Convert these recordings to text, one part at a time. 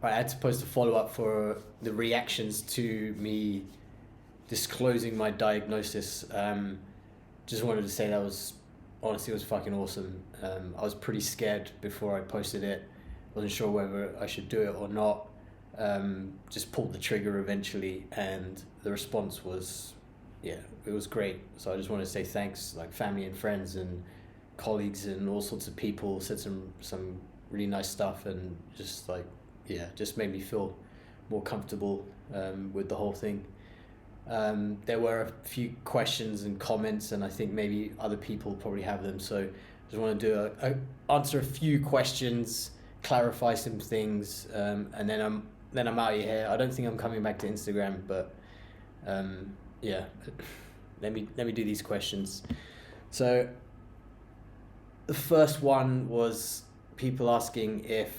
I had to post a follow-up for the reactions to me disclosing my diagnosis. Just wanted to say that was honestly, it was fucking awesome. I was pretty scared before I posted it. Wasn't sure whether I should do it or not. Just pulled the trigger eventually, and the response was, yeah, it was great. So I just want to say thanks, like family and friends and colleagues and all sorts of people said some really nice stuff, and just like, yeah, just made me feel more comfortable with the whole thing. There were a few questions and comments, and I think maybe other people probably have them. So I just want to do answer a few questions, clarify some things, and then I'm out of here. I don't think I'm coming back to Instagram, but yeah, let me do these questions. So the first one was people asking if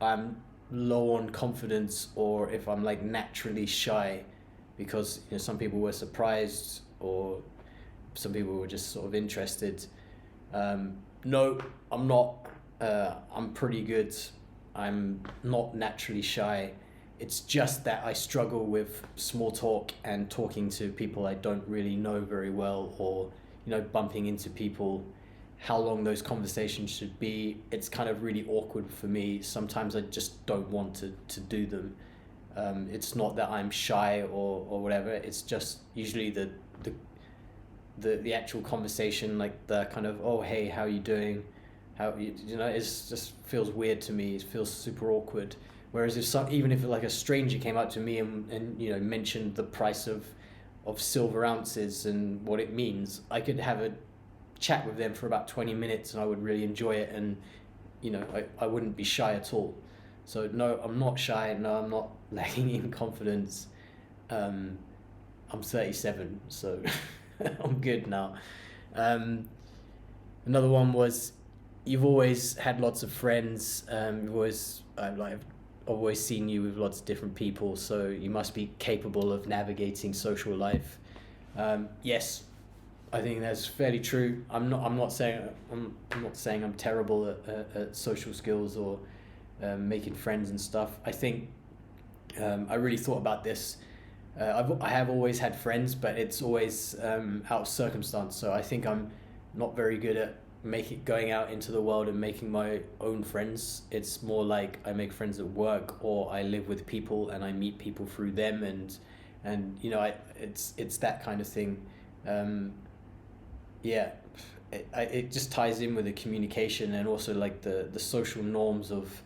I'm low on confidence or if I'm like naturally shy, because some people were surprised or some people were just sort of interested. No, I'm not. I'm pretty good. I'm not naturally shy. It's just that I struggle with small talk and talking to people I don't really know very well, or bumping into people. How long those conversations should be, it's kind of really awkward for me. Sometimes I just don't want to do them. It's not that I'm shy or whatever. It's just usually the actual conversation, like the kind of, oh hey, how are you doing? It's just feels weird to me. It feels super awkward. Whereas even if like a stranger came up to me and mentioned the price of silver ounces and what it means, I could have a chat with them for about 20 minutes and I would really enjoy it, and I wouldn't be shy at all. So no, I'm not shy. No, I'm not lacking in confidence. I'm 37, so I'm good now. Another one was, you've always had lots of friends. I've always seen you with lots of different people, so you must be capable of navigating social life. Yes, I think that's fairly true. I'm not saying I'm terrible at social skills or making friends and stuff. I think I really thought about this. I have always had friends, but it's always out of circumstance. So I think I'm not very good at going out into the world and making my own friends. It's more like I make friends at work, or I live with people and I meet people through them, and it's that kind of thing. Yeah, it just ties in with the communication and also like the social norms of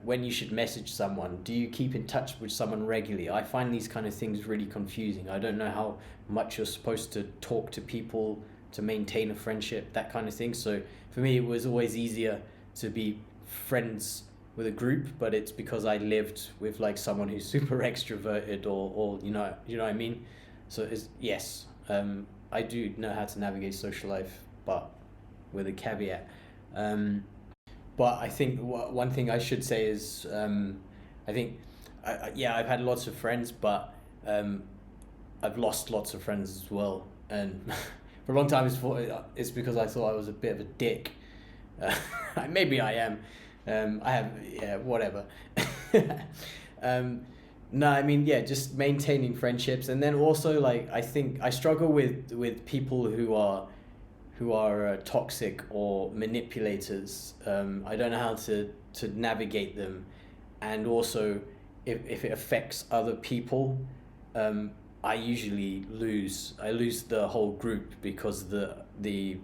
when you should message someone. Do you keep in touch with someone regularly? I find these kind of things really confusing. I don't know how much you're supposed to talk to people to maintain a friendship, that kind of thing. So for me, it was always easier to be friends with a group, but it's because I lived with like someone who's super extroverted or what I mean. So yes, I do know how to navigate social life, but with a caveat. But I think one thing I should say is, I think, I've had lots of friends, but I've lost lots of friends as well. And for a long time, it's because I thought I was a bit of a dick. Maybe I am. Whatever. No, I mean, just maintaining friendships, and then also like I think I struggle with people who are toxic or manipulators. I don't know how to navigate them, and also if it affects other people, I usually lose the whole group, because the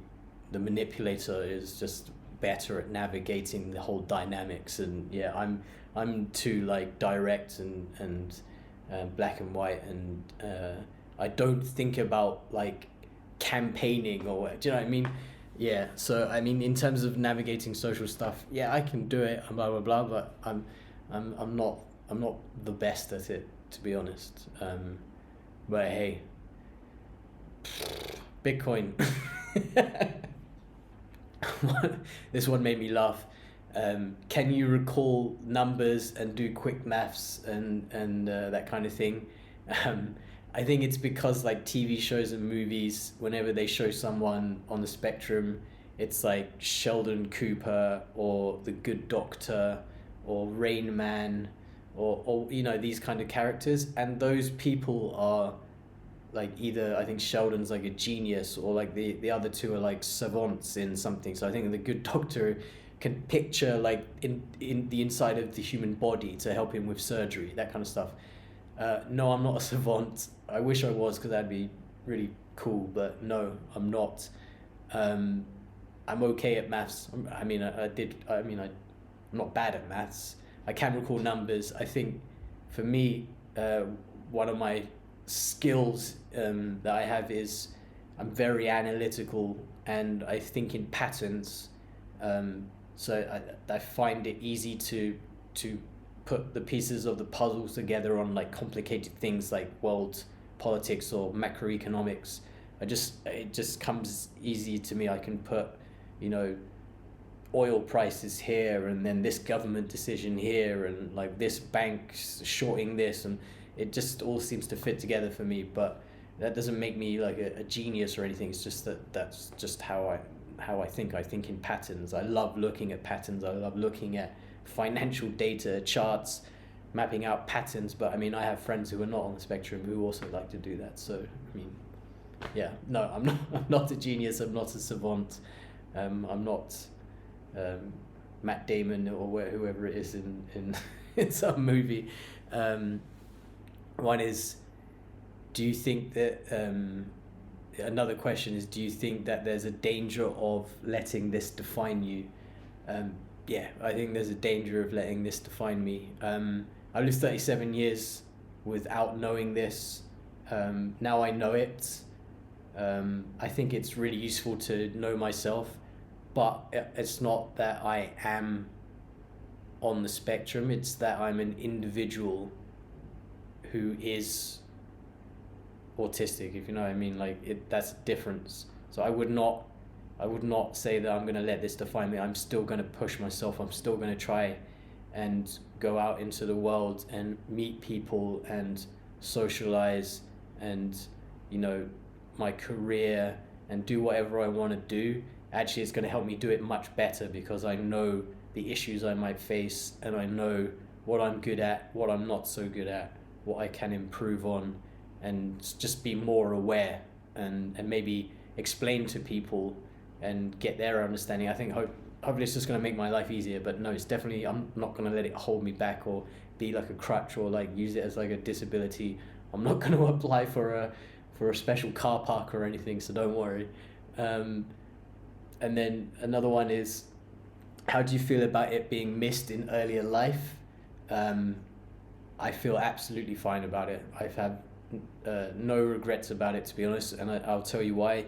manipulator is just better at navigating the whole dynamics. And I'm too like direct and black and white, and I don't think about like campaigning or, do you know what I mean? Yeah, so I mean, in terms of navigating social stuff, I can do it, blah blah blah, but I'm not the best at it, to be honest. But hey, Bitcoin. This one made me laugh. Can you recall numbers and do quick maths and that kind of thing? I think it's because like TV shows and movies, whenever they show someone on the spectrum, it's like Sheldon Cooper or the Good Doctor or Rain Man, or these kind of characters, and those people are like, either I think Sheldon's like a genius, or like the other two are like savants in something. So I think the good doctor can picture like in the inside of the human body to help him with surgery, that kind of stuff. No, I'm not a savant. I wish I was, because that'd be really cool, but no, I'm not. I'm okay at maths. I'm not bad at maths. I can recall numbers. I think for me, one of my skills that I have is I'm very analytical, and I think in patterns. So I find it easy to put the pieces of the puzzles together on like complicated things like world politics or macroeconomics. It just comes easy to me. I can put, oil prices here, and then this government decision here, and like this bank shorting this, and it just all seems to fit together for me. But that doesn't make me like a genius or anything. It's just that's just how I think. I think in patterns. I love looking at patterns. I love looking at financial data, charts, mapping out patterns. But I have friends who are not on the spectrum who also like to do that. So yeah, no, I'm not a genius. I'm not a savant. I'm not Matt Damon or whoever it is in in some movie. One is, do you think that another question is, do you think that there's a danger of letting this define you? Yeah, I think there's a danger of letting this define me. I lived 37 years without knowing this. Now I know it. I think it's really useful to know myself, but it's not that I am on the spectrum. It's that I'm an individual who is autistic, if you know what I mean. Like that's a difference. So I would not say that I'm going to let this define me. I'm still going to push myself. I'm still going to try and go out into the world and meet people and socialize, and my career, and do whatever I want to do. Actually, it's going to help me do it much better, because I know the issues I might face, and I know what I'm good at, what I'm not so good at, what I can improve on, and just be more aware, and maybe explain to people and get their understanding. I think hopefully it's just going to make my life easier. But no, it's definitely, I'm not going to let it hold me back or be like a crutch, or like use it as like a disability. I'm not going to apply for a special car park or anything, so don't worry. And then another one is, how do you feel about it being missed in earlier life? I feel absolutely fine about it. I've had no regrets about it, to be honest, and I'll tell you why.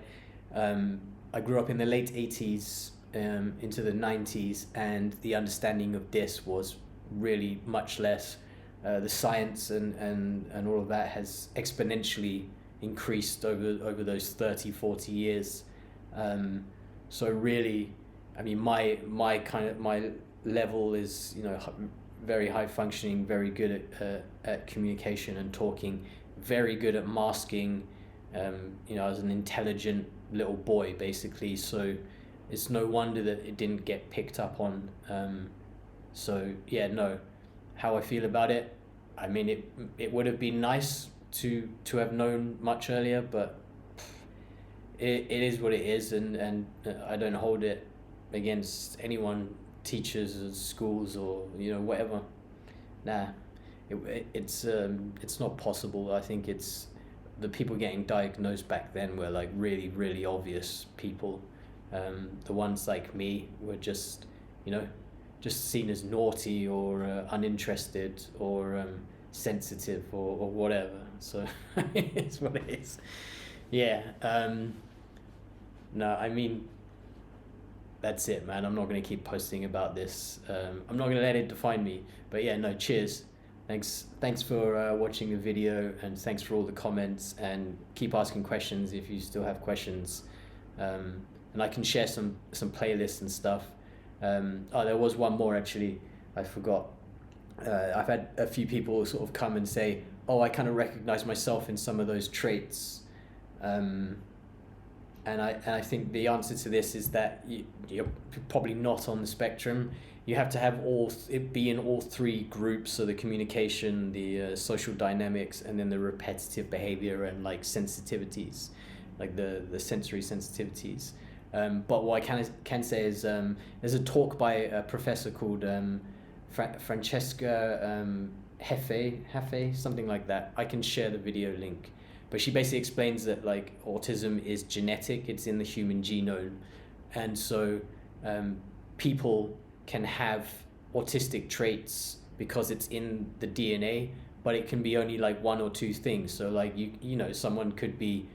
I grew up in the late 80s into the 90s, and the understanding of this was really much less. The science and all of that has exponentially increased over those 30-40 years. So really, my level is very high functioning, very good at communication and talking, very good at masking. I was an intelligent little boy basically, so it's no wonder that it didn't get picked up on. So yeah, no. How I feel about it, it would have been nice to have known much earlier, but it is what it is, and I don't hold it against anyone, teachers or schools or whatever. Nah, it's not possible. I think it's the people getting diagnosed back then were like really, really obvious people. The ones like me were just seen as naughty or uninterested or sensitive or whatever. So it's what it is. Yeah. No, that's it, man. I'm not going to keep posting about this. I'm not going to let it define me. But yeah, no, cheers. Thanks for watching the video, and thanks for all the comments, and keep asking questions if you still have questions. And I can share some playlists and stuff. There was one more actually, I forgot. I've had a few people sort of come and say, I kind of recognize myself in some of those traits. And I think the answer to this is that you're probably not on the spectrum. you have to have it be in all three groups, so the communication, the social dynamics, and then the repetitive behavior and like sensitivities, like the sensory sensitivities. But what I can say is there's a talk by a professor called Francesca Hefe, something like that. I can share the video link. But she basically explains that like autism is genetic, it's in the human genome. And so people can have autistic traits because it's in the DNA, but it can be only like one or two things. So like you know, someone could be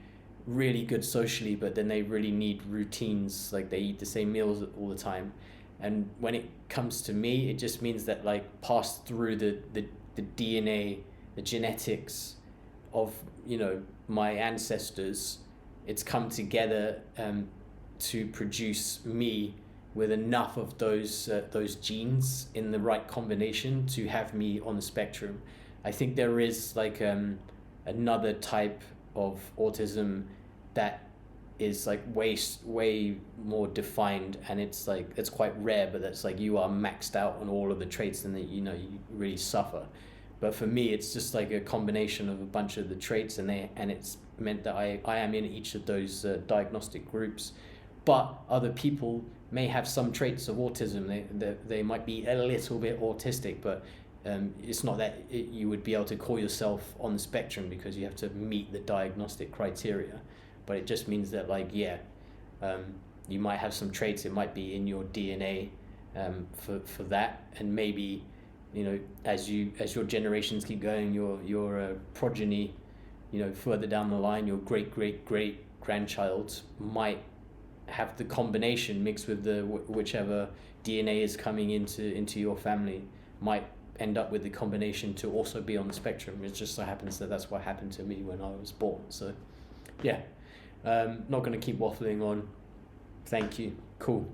really good socially, but then they really need routines, like they eat the same meals all the time. And when it comes to me, it just means that like passed through the DNA, the genetics of, you know, my ancestors, it's come together to produce me with enough of those genes in the right combination to have me on the spectrum. I think there is like another type of autism that is like way more defined, and it's like it's quite rare, but that's like you are maxed out on all of the traits and that, you know, you really suffer. But for me, it's just like a combination of a bunch of the traits, and it's meant that I am in each of those diagnostic groups. But other people may have some traits of autism. They might be a little bit autistic, but it's not that you would be able to call yourself on the spectrum because you have to meet the diagnostic criteria. But it just means that like, you might have some traits. It might be in your DNA for that, and maybe, you know, as your generations keep going, your progeny, you know, further down the line, your great grandchild might have the combination mixed with the whichever DNA is coming into your family, might end up with the combination to also be on the spectrum. It just so happens that that's what happened to me when I was born. So yeah, not going to keep waffling on. Thank you. Cool.